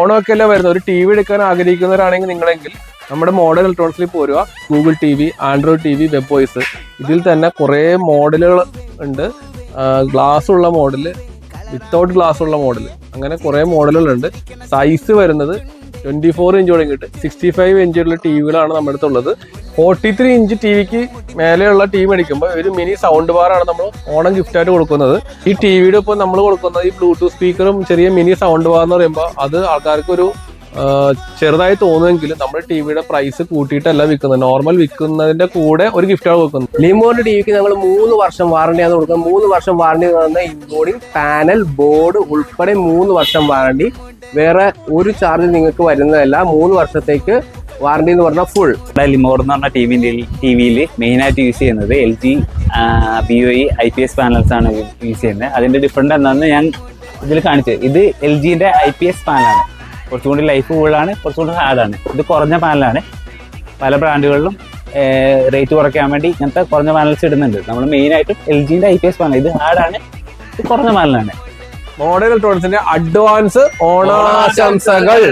ഓണമൊക്കെ അല്ലേ വരുന്നത്. ഒരു ടി വി എടുക്കാൻ ആഗ്രഹിക്കുന്നവരാണെങ്കിൽ നിങ്ങളെങ്കിൽ നമ്മുടെ മോഡൽ ഇലക്ട്രോണിക്സിൽ പോരുക. Google TV, Android TV, web OS, ഇതിൽ തന്നെ കുറേ മോഡലുകൾ ഉണ്ട്. ഗ്ലാസ് ഉള്ള മോഡല്, വിത്തൗട്ട് ഗ്ലാസ് ഉള്ള മോഡൽ, അങ്ങനെ കുറേ മോഡലുകളുണ്ട്. സൈസ് വരുന്നത് 24 ഇഞ്ച് തുടങ്ങിയിട്ട് 65 ഇഞ്ചുള്ള ടി വികളാണ് നമ്മുടെ അടുത്തുള്ളത്. 43 ഇഞ്ച് ടി വിക്ക് മേലെയുള്ള ടി വി മേടിക്കുമ്പോൾ ഒരു മിനി സൗണ്ട് ബാറാണ് നമ്മൾ ഓണം ഗിഫ്റ്റായിട്ട് കൊടുക്കുന്നത്. ഈ ടി വിയുടെ ഇപ്പോൾ നമ്മൾ കൊടുക്കുന്നത് ഈ ബ്ലൂടൂത്ത് സ്പീക്കറും ചെറിയ മിനി സൗണ്ട് ബാർ എന്ന് പറയുമ്പോൾ അത് ആൾക്കാർക്കൊരു ചെറുതായി തോന്നുമെങ്കിലും നമ്മൾ ടി വിയുടെ പ്രൈസ് കൂട്ടിയിട്ടല്ല വിൽക്കുന്നത്. നോർമൽ വിൽക്കുന്നതിന്റെ കൂടെ ഒരു ഗിഫ്റ്റാണ് കൊടുക്കുന്നത്. ലിമോന്റെ ടി വിക്ക് നമ്മൾ 3 വർഷം വാറണ്ടിയാണ് കൊടുക്കുന്നത്. 3 വർഷം വാറണ്ടി എന്ന് പറഞ്ഞാൽ ഇൻക്ലൂഡിംഗ് പാനൽ, ബോർഡ് ഉൾപ്പെടെ 3 വർഷം വാറണ്ടി. വേറെ ഒരു ചാർജ് നിങ്ങൾക്ക് വരുന്നതല്ല. 3 വർഷത്തേക്ക് വാറണ്ടി എന്ന് പറഞ്ഞാൽ ഫുൾ. ലിമോർ എന്ന് പറഞ്ഞ ടി വിയിൽ മെയിനായിട്ട് യൂസ് ചെയ്യുന്നത് LG BOE IPS പാനൽസ് ആണ് യൂസ് ചെയ്യുന്നത്. അതിന്റെ ഡിഫറൻറ്റ് എന്താണെന്ന് ഞാൻ ഇതിൽ കാണിച്ചത്. ഇത് LGന്റെ IPS പാനലാണ്. കുറച്ചുകൂടി ലൈഫ് കൂടുതലാണ്, കുറച്ചുകൂടി ഹാർഡാണ്. ഇത് കുറഞ്ഞ പാനലാണ്. പല ബ്രാൻഡുകളിലും റേറ്റ് കുറയ്ക്കാൻ വേണ്ടി ഇങ്ങനത്തെ കുറഞ്ഞ പാനൽസ് ഇടുന്നുണ്ട്. നമ്മൾ മെയിനായിട്ടും LGന്റെ IPS പാനൽ. ഇത് ഹാർഡാണ്, ഇത് കുറഞ്ഞ പാനലാണ്. മോഡൽ ഇലക്ട്രോണിക്സിന്റെ അഡ്വാൻസ് ഓണാശംസകൾ.